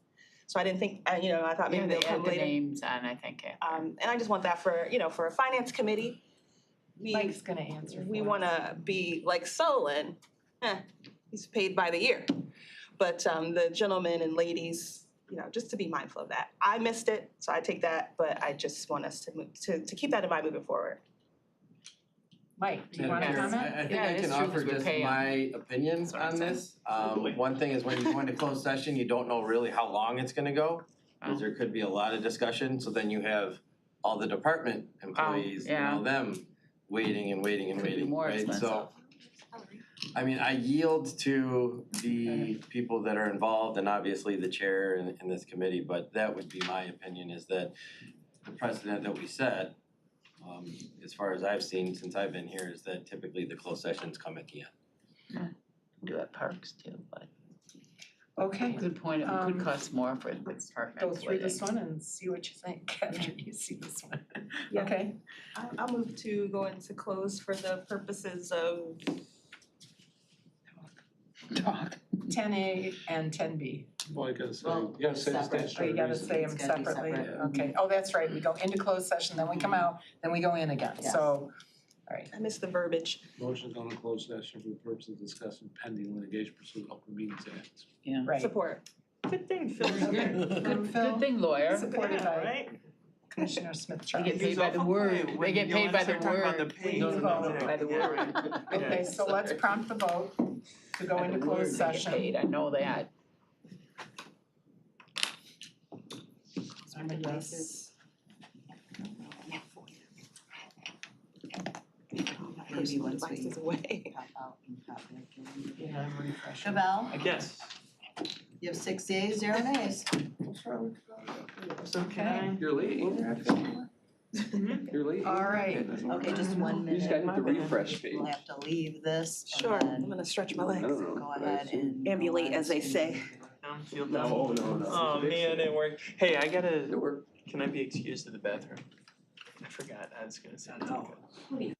[SPEAKER 12] So I didn't think, I thought maybe they'll
[SPEAKER 4] They
[SPEAKER 12] come
[SPEAKER 4] add the
[SPEAKER 12] later.
[SPEAKER 4] names on, I think.
[SPEAKER 12] And I just want that for a finance committee.
[SPEAKER 1] Mike's gonna answer for
[SPEAKER 12] We
[SPEAKER 1] us.
[SPEAKER 12] wanna be like Solon, he's paid by the year. But the gentlemen and ladies, just to be mindful of that. I missed it, so I take that, but I just want us to keep that in mind moving forward.
[SPEAKER 1] Mike, do you want to
[SPEAKER 9] Madam Chair,
[SPEAKER 1] comment?
[SPEAKER 9] I think
[SPEAKER 4] Yeah,
[SPEAKER 9] I
[SPEAKER 4] it's
[SPEAKER 9] can
[SPEAKER 4] true,
[SPEAKER 9] offer
[SPEAKER 4] 'cause we
[SPEAKER 9] just
[SPEAKER 4] pay 'em.
[SPEAKER 9] my opinion on this. One thing is when you go into closed session, you don't know really how long it's gonna go. Because there could be a lot of discussion, so then you have all the department employees,
[SPEAKER 4] yeah.
[SPEAKER 9] them waiting and waiting and
[SPEAKER 4] Could be
[SPEAKER 9] waiting,
[SPEAKER 4] more
[SPEAKER 9] right?
[SPEAKER 4] expensive.
[SPEAKER 9] So, I mean, I yield to the people that are involved and obviously the chair in this committee, but that would be my opinion, is that the precedent that we set, as far as I've seen since I've been here, is that typically the closed sessions come at the end.
[SPEAKER 4] Do at parks too, but
[SPEAKER 1] Okay,
[SPEAKER 4] good point, it could cost more for the department.
[SPEAKER 1] go through this one and see what you think after you see this one.
[SPEAKER 12] Yeah.
[SPEAKER 1] Okay,
[SPEAKER 12] I'll move to go into close for the purposes of
[SPEAKER 1] 10A and 10B?
[SPEAKER 3] Well, you gotta say,
[SPEAKER 2] Well,
[SPEAKER 3] you gotta say the
[SPEAKER 2] separate.
[SPEAKER 1] Oh,
[SPEAKER 3] statutory
[SPEAKER 1] you gotta
[SPEAKER 3] reason.
[SPEAKER 1] say them
[SPEAKER 2] It's gotta be
[SPEAKER 1] separately?
[SPEAKER 2] separate.
[SPEAKER 1] Okay, oh, that's right, we go into closed session, then we come out, then we go in again,
[SPEAKER 2] Yes.
[SPEAKER 1] so, all right.
[SPEAKER 12] I missed the verbiage.
[SPEAKER 3] Motion going to closed session for the purpose of discussing pending litigation pursuit of Open Meetings Act.
[SPEAKER 1] Right.
[SPEAKER 12] Support.
[SPEAKER 5] Good thing Phil's
[SPEAKER 1] Okay.
[SPEAKER 5] here.
[SPEAKER 1] Good, Phil.
[SPEAKER 4] Good thing, lawyer.
[SPEAKER 1] Supported
[SPEAKER 5] Yeah,
[SPEAKER 1] by
[SPEAKER 5] right?
[SPEAKER 1] Commissioner Smith
[SPEAKER 4] They
[SPEAKER 1] Charles.
[SPEAKER 4] get paid by the word. They get paid by the word.
[SPEAKER 1] We need to vote.
[SPEAKER 4] By the word.
[SPEAKER 1] Okay, so let's prompt the vote to go
[SPEAKER 4] By the
[SPEAKER 1] into
[SPEAKER 4] word
[SPEAKER 1] closed
[SPEAKER 4] they get
[SPEAKER 1] session.
[SPEAKER 4] paid, I know that.
[SPEAKER 1] I'm a yes.
[SPEAKER 2] Maybe once we
[SPEAKER 12] Devices away.
[SPEAKER 2] pop out and pop back in.
[SPEAKER 1] Yeah, I'm refreshing.
[SPEAKER 2] Chevelle,
[SPEAKER 5] Yes.
[SPEAKER 2] you have 6 yeas, 0 nays.
[SPEAKER 5] So can I?
[SPEAKER 3] You're late. You're late.
[SPEAKER 1] All right.
[SPEAKER 2] Okay, just 1 minute.
[SPEAKER 3] You just gotta hit the refresh page.
[SPEAKER 2] We'll have to leave this
[SPEAKER 12] Sure,
[SPEAKER 2] and
[SPEAKER 12] I'm
[SPEAKER 2] then
[SPEAKER 12] gonna stretch my
[SPEAKER 3] I
[SPEAKER 12] legs.
[SPEAKER 3] don't know.
[SPEAKER 2] go ahead and.
[SPEAKER 12] Ambulate, as they say.
[SPEAKER 5] Downfield.
[SPEAKER 3] No, no.
[SPEAKER 5] Oh man, it worked. Hey, I gotta,
[SPEAKER 3] It worked.
[SPEAKER 5] can I be excused to the bathroom? I forgot, I was gonna say that.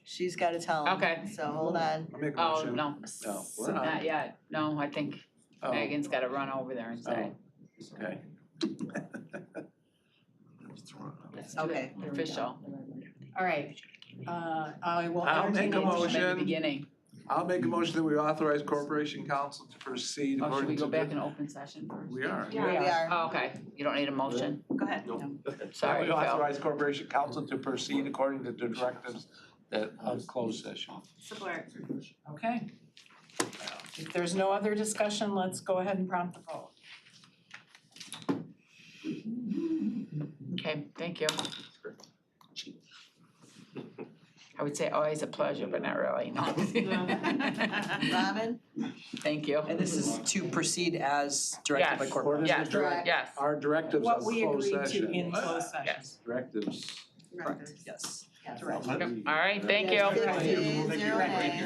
[SPEAKER 2] She's gotta tell him.
[SPEAKER 4] Okay.
[SPEAKER 2] So hold on.
[SPEAKER 3] I'll make a
[SPEAKER 4] Oh,
[SPEAKER 3] motion.
[SPEAKER 4] no,
[SPEAKER 3] No, we're not.
[SPEAKER 4] not yet. No, I think
[SPEAKER 3] Oh,
[SPEAKER 4] Megan's gotta run over there and say.
[SPEAKER 3] okay.
[SPEAKER 4] Let's do
[SPEAKER 2] Okay.
[SPEAKER 4] it official.
[SPEAKER 1] All right, I will
[SPEAKER 3] I'll
[SPEAKER 1] entertain
[SPEAKER 3] make a
[SPEAKER 1] motion.
[SPEAKER 3] motion.
[SPEAKER 4] At the beginning.
[SPEAKER 3] I'll make a motion that we authorize Corporation Council to proceed
[SPEAKER 4] Oh, should we
[SPEAKER 3] according
[SPEAKER 4] go
[SPEAKER 3] to
[SPEAKER 4] back
[SPEAKER 3] the.
[SPEAKER 4] in open session first?
[SPEAKER 3] We are.
[SPEAKER 2] We are.
[SPEAKER 4] Oh, okay, you don't need a motion.
[SPEAKER 2] Go ahead.
[SPEAKER 4] Sorry,
[SPEAKER 3] We
[SPEAKER 4] Phil.
[SPEAKER 3] authorize Corporation Council to proceed according to the directives that of closed session.
[SPEAKER 2] Support.
[SPEAKER 1] Okay. If there's no other discussion, let's go ahead and prompt the vote.
[SPEAKER 4] Okay, thank you. I would say always a pleasure, but not really, no.
[SPEAKER 2] Robin?
[SPEAKER 4] Thank you.
[SPEAKER 7] And this is to proceed as directed by
[SPEAKER 4] Yes.
[SPEAKER 7] corporate.
[SPEAKER 3] What is
[SPEAKER 4] Yes,
[SPEAKER 3] the direct-
[SPEAKER 4] yes.
[SPEAKER 3] Our directives
[SPEAKER 1] What
[SPEAKER 3] of
[SPEAKER 1] we
[SPEAKER 3] closed
[SPEAKER 1] agreed to
[SPEAKER 3] session.
[SPEAKER 1] in closed session.
[SPEAKER 4] Yes.
[SPEAKER 3] Directives.
[SPEAKER 7] Correct, yes.
[SPEAKER 1] Direct.
[SPEAKER 4] All right, thank you.
[SPEAKER 2] 68, 0 nays.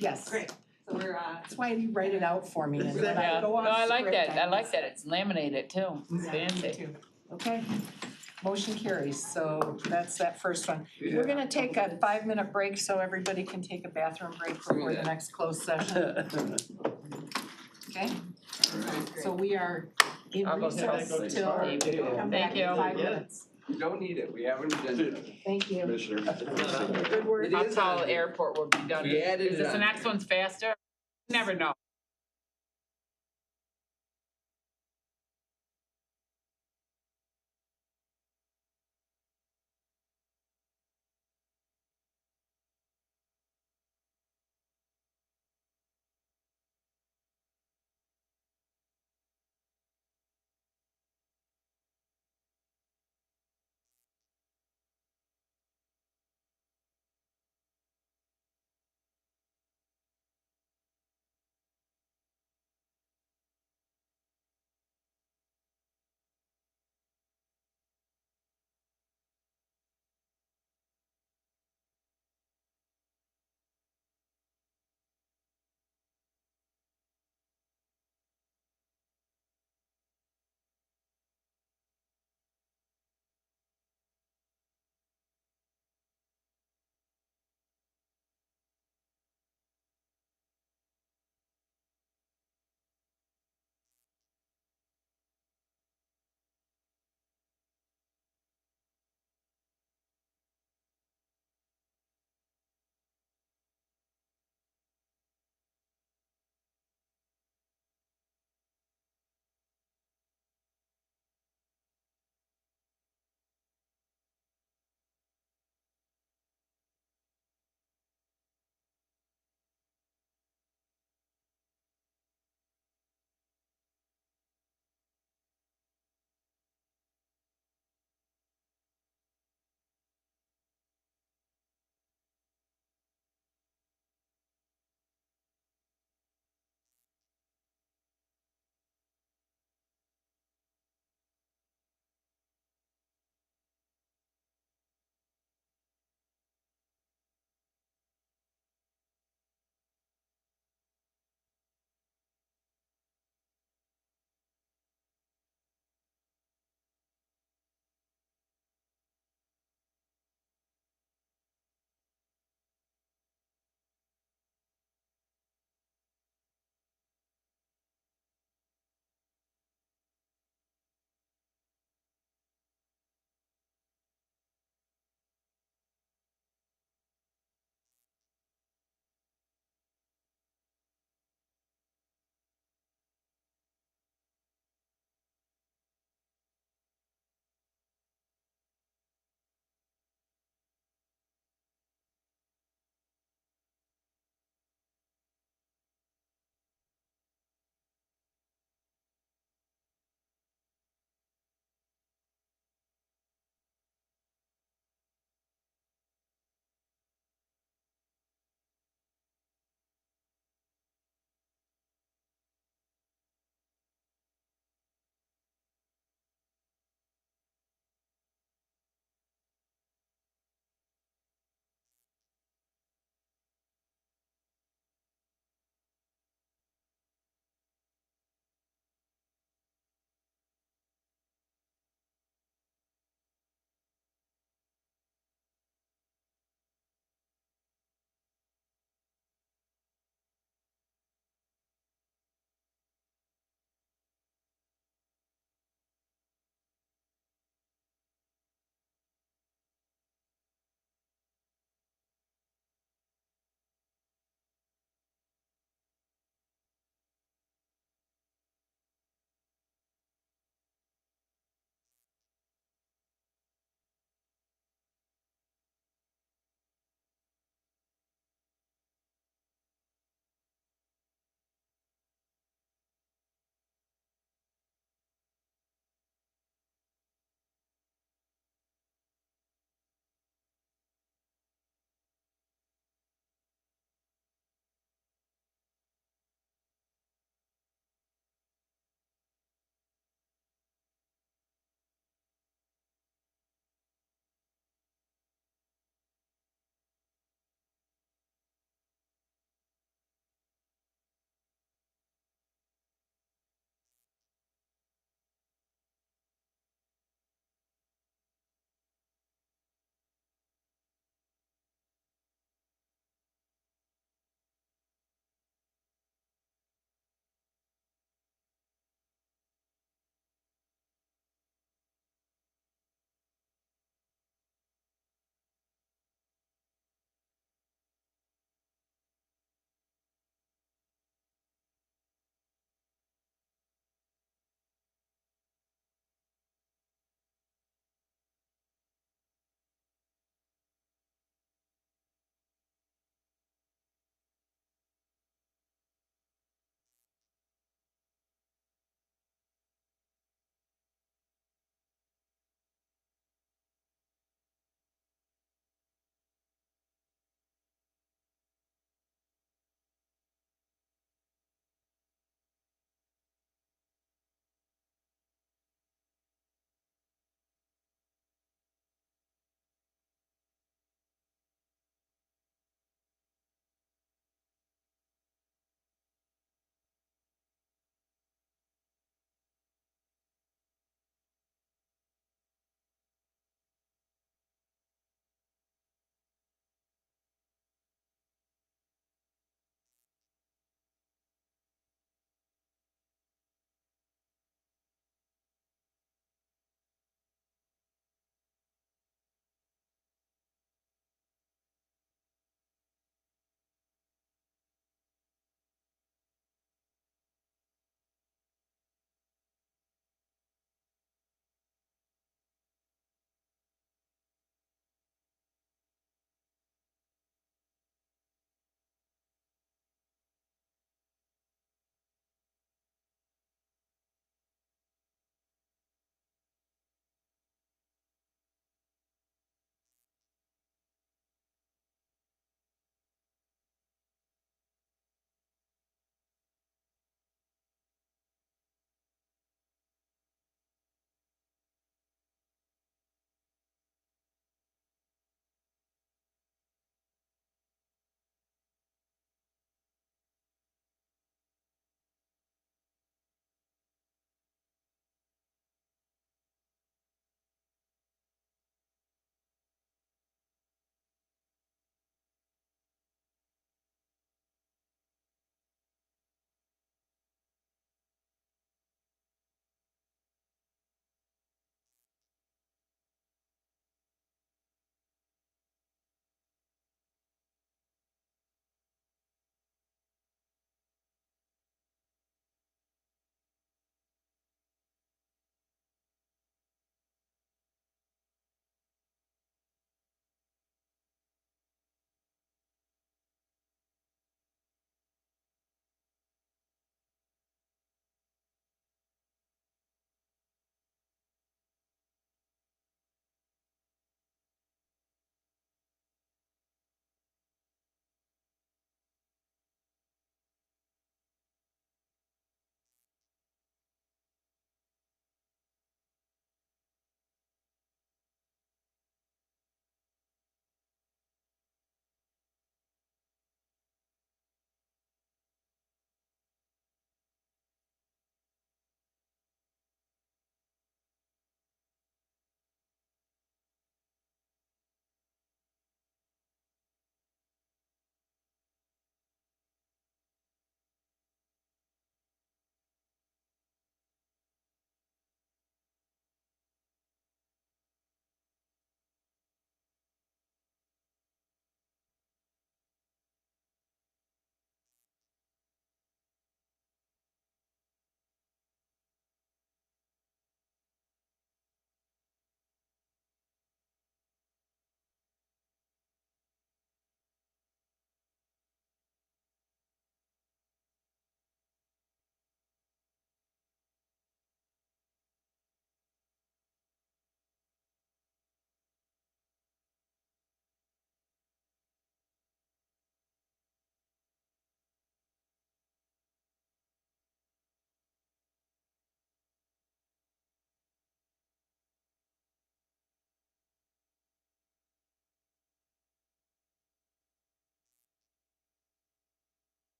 [SPEAKER 1] Yes.
[SPEAKER 2] Great. So we're,
[SPEAKER 1] That's why you write it out for me and when I
[SPEAKER 4] Yeah,
[SPEAKER 1] go
[SPEAKER 4] no,
[SPEAKER 1] off
[SPEAKER 4] I like
[SPEAKER 1] script,
[SPEAKER 4] that, I like that, it's laminated too, it's
[SPEAKER 1] Yeah, me
[SPEAKER 4] fancy.
[SPEAKER 1] too. Okay, motion carries, so that's that first one. We're gonna take a 5-minute break so everybody can take a bathroom break before the next closed session, okay? So we are in
[SPEAKER 4] I'll go
[SPEAKER 1] recess
[SPEAKER 4] too.
[SPEAKER 1] till, come back
[SPEAKER 4] Thank
[SPEAKER 1] in
[SPEAKER 4] you.
[SPEAKER 1] 5 minutes.
[SPEAKER 3] You don't need it, we have an agenda.
[SPEAKER 1] Thank you.
[SPEAKER 3] Commissioner.
[SPEAKER 1] Good work.
[SPEAKER 4] I'll tell the airport we'll be done.
[SPEAKER 3] We added
[SPEAKER 4] Is
[SPEAKER 3] it
[SPEAKER 4] this the
[SPEAKER 3] on.
[SPEAKER 4] next one's faster? Never know.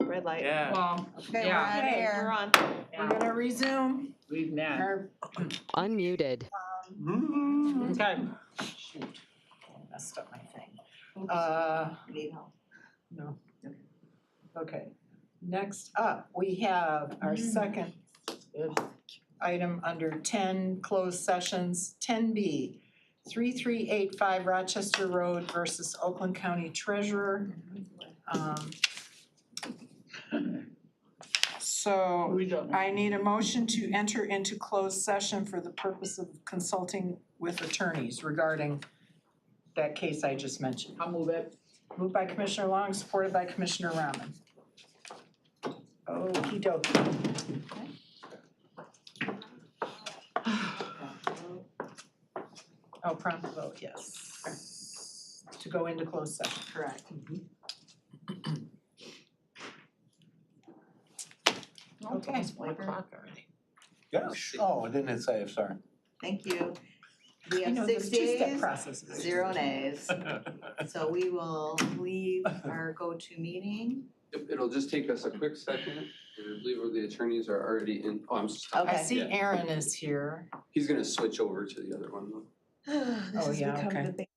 [SPEAKER 12] Red light.
[SPEAKER 5] Yeah.
[SPEAKER 4] Well,
[SPEAKER 2] Okay, we're
[SPEAKER 4] yeah,
[SPEAKER 2] on air.
[SPEAKER 12] We're on.
[SPEAKER 1] We're gonna resume
[SPEAKER 4] we've met.
[SPEAKER 1] our,
[SPEAKER 15] Unmuted.
[SPEAKER 1] okay. Shoot, I messed up my thing.
[SPEAKER 2] Need help.
[SPEAKER 1] No. Okay, next up, we have our second item under 10 closed sessions, 10B, 3385 Rochester Road versus Oakland County Treasurer. So I need a motion to enter into closed session for the purpose of consulting with attorneys regarding that case I just mentioned.
[SPEAKER 4] I'll move it.
[SPEAKER 1] Moved by Commissioner Long, supported by Commissioner Rahman. Okey dokey. Oh, prompt vote, yes. To go into closed session.
[SPEAKER 2] Correct.
[SPEAKER 1] Okay.
[SPEAKER 4] It's 1 o'clock already.
[SPEAKER 3] Yes. Oh, I didn't hit save, sorry.
[SPEAKER 2] Thank you. We
[SPEAKER 1] I
[SPEAKER 2] have
[SPEAKER 1] know,
[SPEAKER 2] 6
[SPEAKER 1] there's two-step
[SPEAKER 2] days,
[SPEAKER 1] processes.
[SPEAKER 2] 0 nays. So we will leave our go-to meeting.
[SPEAKER 16] It'll just take us a quick second, and I believe the attorneys are already in,
[SPEAKER 1] I
[SPEAKER 2] Okay.
[SPEAKER 1] see Aaron is here.
[SPEAKER 16] he's gonna switch over to the other one though.
[SPEAKER 2] This
[SPEAKER 1] Oh,
[SPEAKER 2] has
[SPEAKER 1] yeah,
[SPEAKER 2] become
[SPEAKER 1] okay.
[SPEAKER 2] the big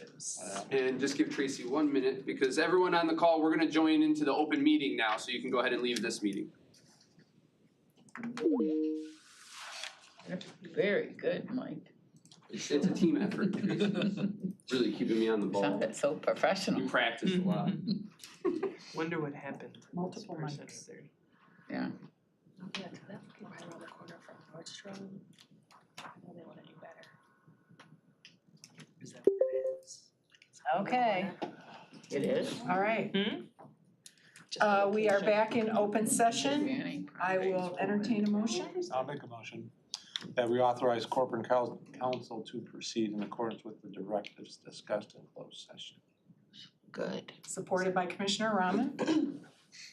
[SPEAKER 1] representatives.
[SPEAKER 16] And just give Tracy 1 minute, because everyone on the call, we're gonna join into the open meeting now, so you can go ahead and leave this meeting.
[SPEAKER 4] Very good, Mike.
[SPEAKER 16] It's a team effort, Tracy. Really keeping me on the ball.
[SPEAKER 4] Sounded so professional.
[SPEAKER 16] You practice a lot.
[SPEAKER 5] Wonder what happened to this
[SPEAKER 1] Multiple
[SPEAKER 5] person
[SPEAKER 1] mics.
[SPEAKER 5] there.
[SPEAKER 4] Yeah.
[SPEAKER 1] Yeah, 'cause that would be right around the corner from Nordstrom. I know they wanna do better.
[SPEAKER 3] Is that what it is?
[SPEAKER 1] Okay,
[SPEAKER 4] It is.
[SPEAKER 1] all right. We are back in open session. I will entertain a motion.
[SPEAKER 3] I'll make a motion that we authorize corporate counsel to proceed in accordance with the directives discussed in closed session.
[SPEAKER 4] Good.
[SPEAKER 1] Supported by Commissioner Rahman.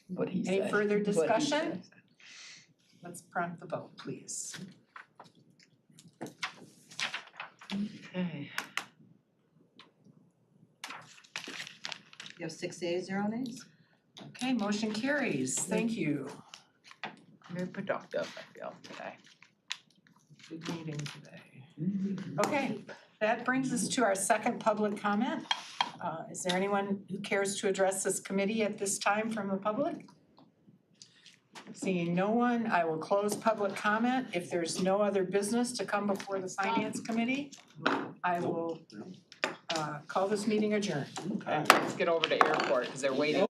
[SPEAKER 4] What he
[SPEAKER 1] Any
[SPEAKER 4] said.
[SPEAKER 1] further
[SPEAKER 4] What he
[SPEAKER 1] discussion?
[SPEAKER 4] said.
[SPEAKER 1] Let's prompt the vote, please.
[SPEAKER 4] Okay.
[SPEAKER 2] You have 6 yeas, 0 nays?
[SPEAKER 1] Okay, motion carries. Thank you.
[SPEAKER 4] Very productive, I feel today.
[SPEAKER 1] Good meeting today. Okay, that brings us to our second public comment. Is there anyone who cares to address this committee at this time from the public? Seeing no one, I will close public comment. If there's no other business to come before the Finance Committee, I will call this meeting adjourned.
[SPEAKER 4] Let's get over to airport because they're waiting.